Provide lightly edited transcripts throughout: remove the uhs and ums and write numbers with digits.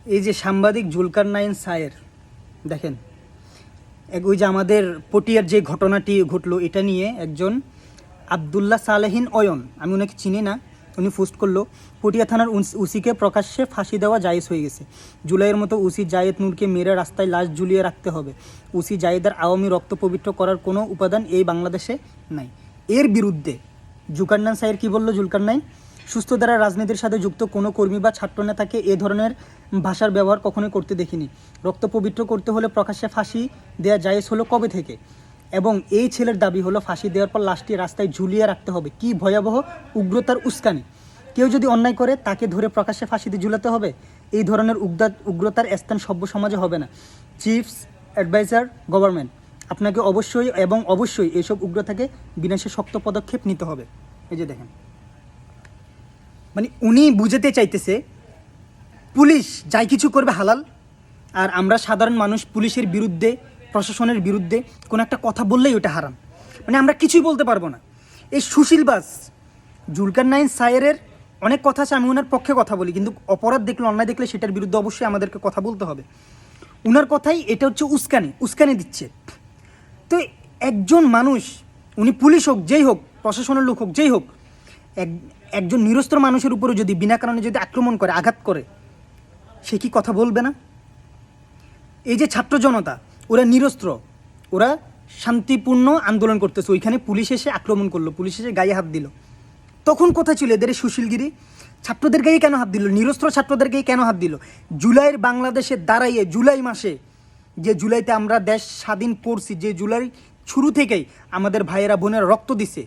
এই যে সাংবাদিক জুলকারনাইন সায়ের, দেখেন ওই যে আমাদের পটিয়ার যে ঘটনাটি ঘটলো এটা নিয়ে একজন আবদুল্লাহ সালেহিন অয়ন, আমি ওনাকে চিনি না, উনি পোস্ট করলো পটিয়া থানার উসিকে প্রকাশ্যে ফাঁসি দেওয়া জায়েজ হয়ে গেছে। জুলাইয়ের মতো উসি জায়েদ নূরকে মেরে রাস্তায় লাশ ঝুলিয়ে রাখতে হবে। উসি জায়েদের আওয়ামী রক্ত পবিত্র করার কোনো উপাদান এই বাংলাদেশে নাই। এর বিরুদ্ধে জুলকারনাইন সায়ের কী বললো? জুলকারনাইন, সুস্থ দ্বারা রাজনীতির সাথে যুক্ত কোনো কর্মী বা ছাত্রনেতাকে এ ধরনের ভাষার ব্যবহার কখনোই করতে দেখিনি। রক্ত পবিত্র করতে হলে প্রকাশ্যে ফাঁসি দেওয়া জায়েজ হলো কবে থেকে? এবং এই ছেলের দাবি হলো ফাঁসি দেওয়ার পর লাশটি রাস্তায় ঝুলিয়ে রাখতে হবে। কি ভয়াবহ উগ্রতার উস্কানি! কেউ যদি অন্যায় করে তাকে ধরে প্রকাশ্যে ফাঁসিতে ঝুলাতে হবে? এই ধরনের উগ্রতার স্থান সভ্য সমাজে হবে না। চিফস অ্যাডভাইজার গভর্নমেন্ট, আপনাকে অবশ্যই এবং অবশ্যই এইসব উগ্রতাকে বিনাশে শক্ত পদক্ষেপ নিতে হবে। এই যে দেখেন, মানে উনি বুঝাতে চাইতেছে পুলিশ যাই কিছু করবে হালাল, আর আমরা সাধারণ মানুষ পুলিশের বিরুদ্ধে, প্রশাসনের বিরুদ্ধে কোনো একটা কথা বললেই ওটা হারাম। মানে আমরা কিছুই বলতে পারবো না। এই সুশীলবাজ জুলকারনাইন সায়েরের অনেক কথা আছে, আমি ওনার পক্ষে কথা বলি, কিন্তু অপরাধ দেখলে, অন্যায় দেখলে সেটার বিরুদ্ধে অবশ্যই আমাদেরকে কথা বলতে হবে। উনার কথাই এটা হচ্ছে উস্কানি দিচ্ছে। তো একজন মানুষ, উনি পুলিশ হোক, যেই হোক, প্রশাসনের লোক হোক, যেই হোক, একজন নিরস্ত্র মানুষের উপরে যদি বিনা কারণে যদি আক্রমণ করে, আঘাত করে, সে কি কথা বলবে না? এই যে ছাত্র জনতা, ওরা নিরস্ত্র, ওরা শান্তিপূর্ণ আন্দোলন করতেছে, ওইখানে পুলিশ এসে আক্রমণ করলো, পুলিশ এসে গায়ে হাত দিল, তখন কোথায় ছিল এদের সুশীলগিরি? ছাত্রদের গায়ে কেন হাত দিল? নিরস্ত্র ছাত্রদের গায়ে কেন হাত দিল? জুলাইয়ের বাংলাদেশে দাঁড়াইয়ে, জুলাই মাসে, যে জুলাইতে আমরা দেশ স্বাধীন করছি, যে জুলাই শুরু থেকেই আমাদের ভাইয়েরা বোনেরা রক্ত দিছে,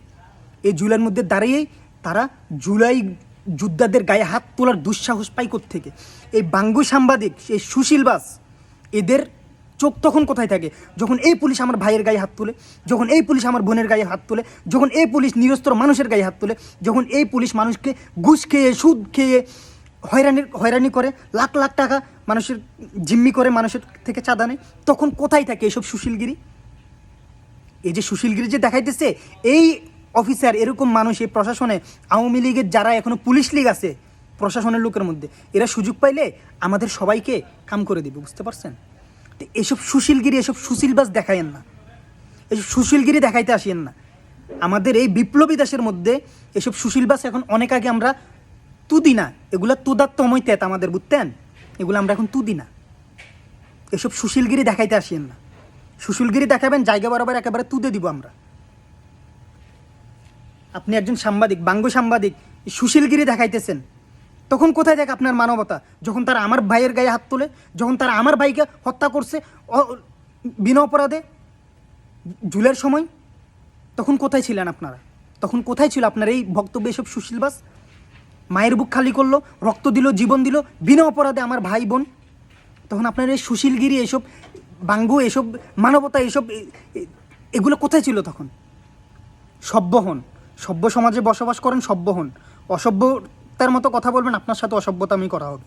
এই জুলাইয়ের মধ্যে দাঁড়িয়েই তারা জুলাই যোদ্ধাদের গায়ে হাত তোলার দুঃসাহস পাই থেকে। এই বাঙ্গু সাংবাদিক, এই সুশীলবাজ, এদের চোখ তখন কোথায় থাকে? যখন এই পুলিশ আমার ভাইয়ের গায়ে হাত তোলে, যখন এই পুলিশ আমার বোনের গায়ে হাত তোলে, যখন এই পুলিশ নিরস্ত্র মানুষের গায়ে হাত তোলে, যখন এই পুলিশ মানুষকে ঘুষ খেয়ে, সুদ খেয়ে হয়রানি করে, লাখ লাখ টাকা মানুষের জিম্মি করে, মানুষের থেকে চাঁদা নেয়, তখন কোথায় থাকে এসব সুশীলগিরি? এই যে সুশীলগিরি যে দেখাইতেছে এই অফিসার, এরকম মানুষ এই প্রশাসনে, আওয়ামী লীগের যারা এখনও পুলিশ লীগ আছে প্রশাসনের লোকের মধ্যে, এরা সুযোগ পাইলে আমাদের সবাইকে কাম করে দিবে, বুঝতে পারছেন? তো এসব সুশীলগিরি, এসব সুশীলবাজ দেখাইয়েন না, এসব সুশীলগিরি দেখাইতে আসিয়েন না। আমাদের এই বিপ্লবী দেশের মধ্যে এসব সুশীলবাজ এখন অনেক আগে আমরা তুদি না, এগুলা তুদাত্তময় তেত আমাদের, বুঝতেন? এগুলো আমরা এখন তুদি না। এসব সুশীলগিরি দেখাইতে আসিয়েন না। সুশীলগিরি দেখাবেন, জায়গা বরাবর একেবারে তুদে দিব আমরা। আপনি একজন সাংবাদিক, বাঙ্গু সাংবাদিক, সুশীলগিরি দেখাইতেছেন, তখন কোথায় থাকে আপনার মানবতা? যখন তারা আমার ভাইয়ের গায়ে হাত তোলে, যখন তারা আমার ভাইকে হত্যা করছে বিনা অপরাধে জুলের সময়, তখন কোথায় ছিলেন আপনারা? তখন কোথায় ছিল আপনার এই বক্তব্য? এসব সুশীলবাস মায়ের বুক খালি করলো, রক্ত দিল, জীবন দিল বিনা অপরাধে আমার ভাই বোন, তখন আপনার এই সুশীলগিরি, এসব বাঙ্গু, এসব মানবতা, এসব এগুলো কোথায় ছিল তখন? সভ্য হন, সভ্য সমাজে বসবাস করেন, সভ্য হন। অসভ্যতার মতো কথা বলবেন, আপনার সাথে অসভ্যতা আমি করা হবে।